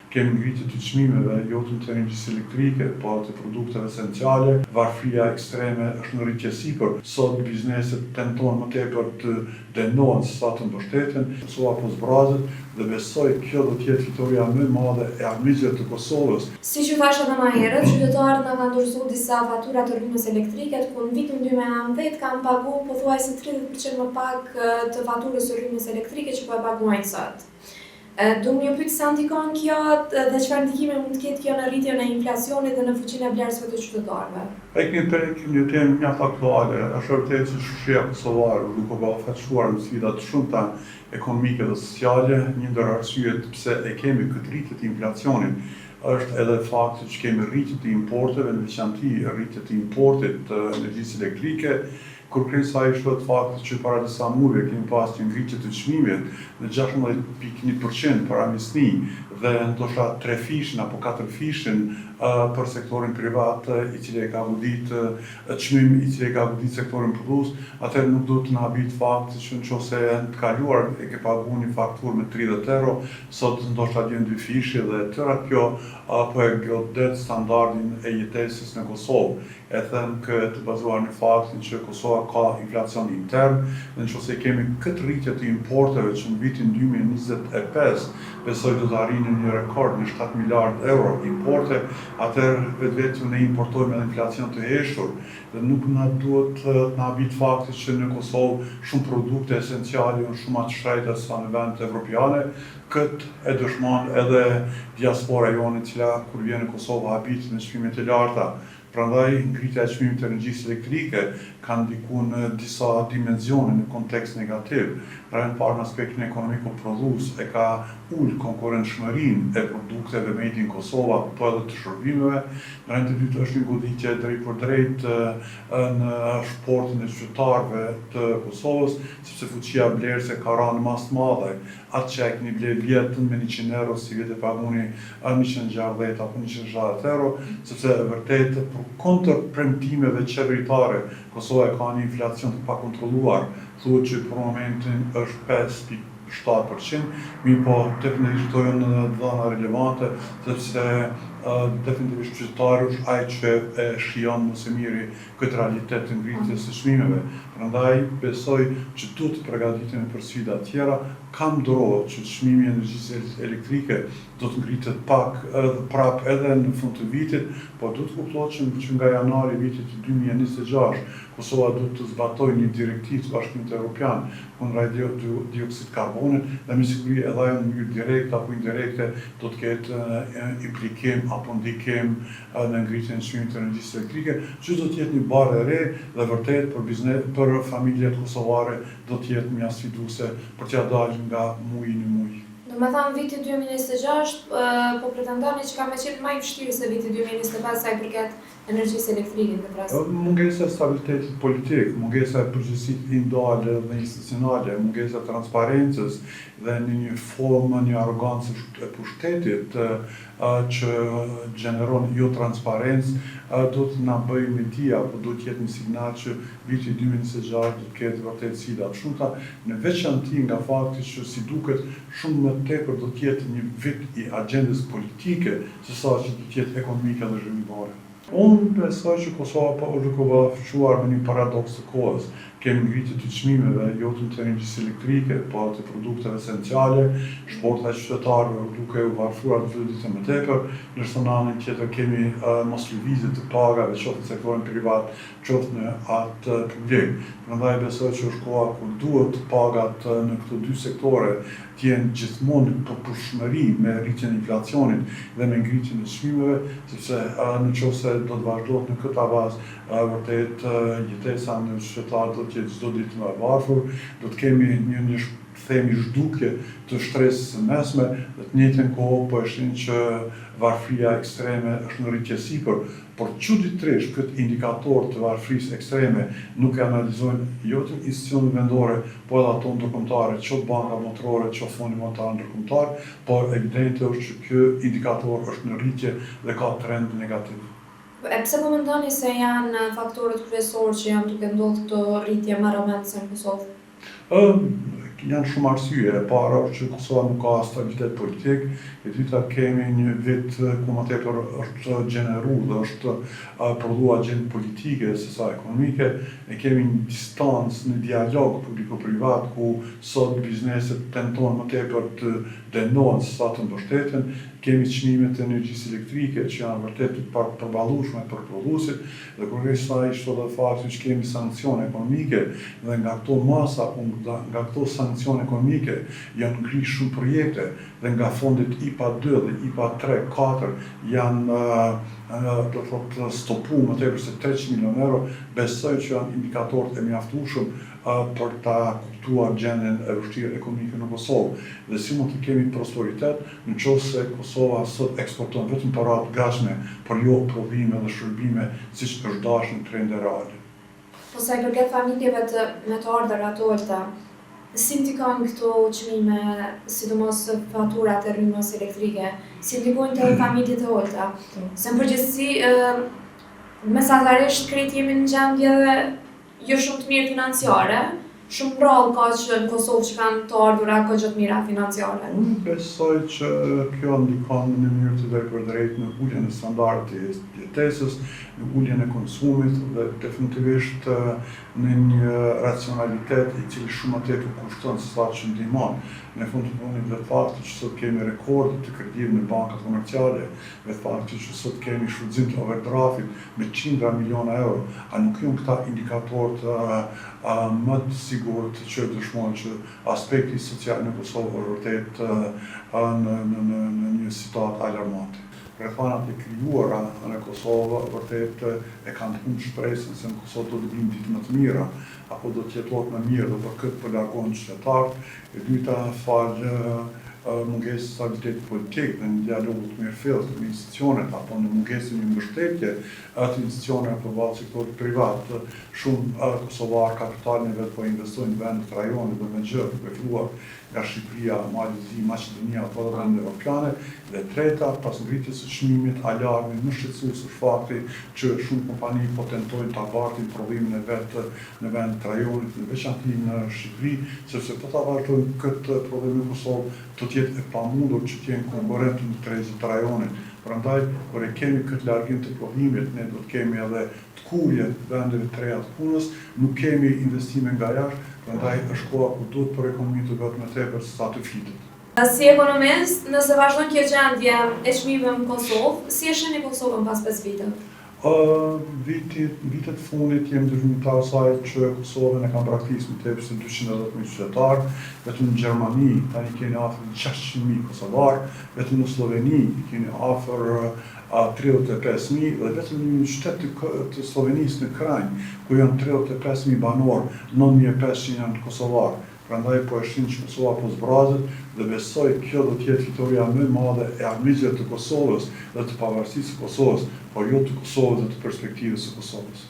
kemi ngritje të çmimeve jo të energjisë elektrike, por të produkteve esenciale. Varfëria ekstreme është në rritje sipër. Sot bizneset tentojnë më tepër të dënojnë sa të mbështeten, Kosova po zbrazet dhe besoj kjo do të jetë fitoria më e madhe e armiqve të Kosovës. Siç u thash edhe më herët, qytetarët na kanë dorëzuar disa fatura të rrymës elektrike, ku në vitin 2019 kanë paguar pothuajse 30% më pak të faturës së rrymës elektrike që po e paguajnë sot. Du më pyet sa ndikon kjo dhe çfarë ndikime mund të ketë kjo në rritjen e inflacionit dhe në fuqinë e blerësve të qytetarëve? Kemi një temë mjaft aktuale, është vërtet që shoqëria kosovare duke u ballafaqsuar në sfida të shumta ekonomike dhe sociale, një ndër arsyet pse e kemi këtë rritje të inflacionit është edhe fakti që kemi rritje të importeve, në veçanti rritje të importit të energjisë elektrike, kur krisa ishte fakti që para disa muajve kemi pas një ngritje të çmimit në 16.1% para misni dhe ndoshta 3 fishin apo 4 fishin për sektorin privat i cili ka godit çmim i cili ka godit sektorin prodhues, atëherë nuk do të na habit fakti që nëse të kaluar e ke paguar një fakturë me 30 euro, sot ndoshta vjen 2 fishi dhe tëra kjo apo e godet standardin e jetesës në Kosovë. E them këtë bazuar në faktin që Kosova ka inflacion intern, dhe nëse kemi këtë rritje të importeve që në vitin 2025 besoj do të arrijnë një rekord në 7 miliard euro importe, atëherë vetvete ne importojmë edhe inflacion të heshtur dhe nuk na duhet të na habit fakti që në Kosovë shumë produkte esenciale janë shumë më të shtrejta sa në vendet evropiane. Këtë e dëshmon edhe diaspora jonë, e cila kur vjen në Kosovë habit në çmimet e larta. Prandaj ngritja e çmimit të energjisë elektrike ka ndikuar në disa dimensione në kontekst negativ. Pra në parë në aspektin ekonomiko-prodhues e ka ul konkurrentshmërinë e produkteve made in Kosova, po edhe të shërbimeve. Në rend të dytë është një goditje drejt për drejt në shportin e qytetarëve të Kosovës, sepse fuqia blerëse ka rënë mas të madhe. Atë që e keni bler vjetën me 100 euro, si vjetë e paguni 160 apo 160 euro, sepse vërtet për kontër premtimeve qeveritare, Kosova ka një inflacion të pakontrolluar, thuhet që për momentin është 5.7%, mirë po definitivisht këto janë dhëna relevante, sepse definitivisht qytetari është ai që e shijon më së miri këtë realitet të ngritjes së çmimeve. Prandaj besoj që duhet të përgatitemi për sfida të tjera. Kam dorë që çmimi i energjisë elektrike do të ngritet pak prap edhe në fund të vitit, por duhet të kuptohet që nga janari i vitit 2026 Kosova duhet të zbatojë një direktivë të Bashkimit Evropian kundër dioksidit karbonit dhe me siguri edhe ajo në mënyrë direkte apo indirekte do të ketë implikim apo ndikim në ngritjen e çmimit të energjisë elektrike, që do të jetë një barë e re dhe vërtet për familjet kosovare do të jetë mjaft sfiduese për t'ia dalë nga muaji në muaj. Do me thamë viti 2026, po pretendoni që ka me qenë më i vështirë se viti 2025 sa i përket energjisë elektrike në rast. Mungesa e stabilitetit politik, mungesa e përgjegjësisë indale dhe institucionale, mungesa e transparencës dhe në një formë, një arrogancë e pushtetit që gjeneron jo transparencë, do të na bëjë media, apo do të jetë një signal që viti 2026 do të ketë vërtet sfida të shumta, në veçanti nga fakti që si duket shumë më tepër do të jetë një vit i agjendës politike se sa që do të jetë ekonomike dhe zhvillimore. Unë besoj që Kosova po u ballafaqsuar me një paradoks të kohës. Kemi ngritje të çmimeve jo të energjisë elektrike, por të produkteve esenciale, shporta e qytetarëve duke u varfëruar të ditë më tepër, ndërsa në anën tjetër kemi moslëvizje të pagave, qoftë në sektorin privat, qoftë në atë publik. Prandaj besoj që është koha kur duhet pagat në këto dy sektore të jenë gjithmonë në përputhshmëri me rritjen e inflacionit dhe me ngritjen e çmimeve, sepse nëse do të vazhdohet në këtë bazë, vërtet jetesa në qytetar do të jetë çdo ditë më e varfër, do të kemi një themi zhdukje të shtresës së mesme, dhe të njëjtën kohë po e shohim që varfëria ekstreme është në rritje sipër, por çuditërisht këtë indikator të varfërisë ekstreme nuk e analizojnë jo të institucionet vendore, po edhe ato ndërkombëtare, qoftë banka botërore, qoftë Fondi Monetar Ndërkombëtar, por evidente është që ky indikator është në rritje dhe ka trend negativ. Pse po mendoni se janë faktorët kryesorë që janë duke ndodhur këto rritje më rrëmendëse në Kosovë? Janë shumë arsye. E para është që Kosova nuk ka stabilitet politik, e dyta kemi një vit ku më tepër është gjeneruar dhe është prodhuar agjendë politike sesa ekonomike, e kemi një distancë në dialog publiko-privat ku sot bizneset tentojnë më tepër të dënohen sesa të mbështeten, kemi çmimet e energjisë elektrike që janë vërtet të përballueshme për prodhuesit dhe kërkesë saj është edhe fakti që kemi sankcione ekonomike dhe nga këto masa, nga këto sankcione ekonomike janë ngritur shumë projekte dhe nga fondet IPA 2 dhe IPA 3, 4 janë do thotë stopu më tepër se 300 milion euro, besoj që janë indikatorët e mjaftueshëm për ta kuptuar gjendjen e vështirë ekonomike në Kosovë. Dhe si mund të kemi prosperitet nëse Kosova sot eksporton vetëm paratë gatshme, por jo prodhime dhe shërbime siç është dashur në trende reale. Po sa i përket familjeve me të ardhurat të ulta, si ndikojnë këto çmime, sidomos faturat e rrymës elektrike, si ndikojnë te familjet e ulta? Se në përgjithësi mesatarisht krejt jemi në gjendje jo shumë të mirë financiare, shumë rrallë ka që në Kosovë që kanë të ardhura goxha të mira financiare. Unë besoj që kjo ndikon në mënyrë të drejtpërdrejtë në uljen e standardit të jetesës, në uljen e konsumit dhe definitivisht në një racionalitet i cili shumë më tepër kushton se sa që ndihmon. Në fund të punit dhe fakti që sot kemi rekorde të kredive në bankat komerciale, dhe fakti që sot kemi shfrytëzim të overdraftit me qindra miliona euro, a nuk janë këta indikatorët më të sigurt që dëshmojnë që aspekti social në Kosovë është vërtet në një situatë alarmante. Rrethanat e krijuara në Kosovë vërtet e kanë humbur shpresën se në Kosovë do të vinë ditë më të mira, apo do të jetohet më mirë dhe për këtë po largohen qytetarët. E dyta fal mungesë stabiliteti politik dhe një dialog të mirëfillt me institucionet apo në mungesën e mbështetje të institucioneve përballë sektorit privat. Shumë kosovarë kapitalin e vet po investojnë në vendet rajonit dhe me gjë të filluar nga Shqipëria, Malezi, Maqedonia apo edhe vendet evropiane. Dhe treta, pas ngritjes së çmimit, alarmi më shqetësues është fakti që shumë kompani po tentojnë ta bartin prodhimin e vet në vendet rajonit, në veçantë në Shqipëri, sepse po ta vazhdojnë këtë prodhim në Kosovë, do të jetë e pamundur që të jenë konkurrent në trezit të rajonit. Prandaj, kur e kemi këtë largim të prodhimit, ne do të kemi edhe të kurje vendeve të reja të punës, nuk kemi investime nga jashtë, prandaj është koha ku duhet për ekonominë të bëhet më tepër se sa të flitet. Si ekonomist, nëse vazhdon kjo gjendje e çmimeve në Kosovë, si e shihni Kosovën pas 5 viteve? Vitet fundit jemi dëshmitar saj që Kosovën e kanë praktikisht më tepër se 210.000 qytetarë, vetëm në Gjermani tani keni afër 600.000 kosovarë, vetëm në Sloveni keni afër 35.000 dhe vetëm në një qytet të Slovenisë në Kranj, ku janë 35.000 banorë, 9.500 janë kosovarë. Prandaj po e shohin që Kosova po zbrazet dhe besoj kjo do të jetë fitoria më e madhe e armiqve të Kosovës dhe të pavarësisë së Kosovës, por jo të Kosovës dhe të perspektivës së Kosovës.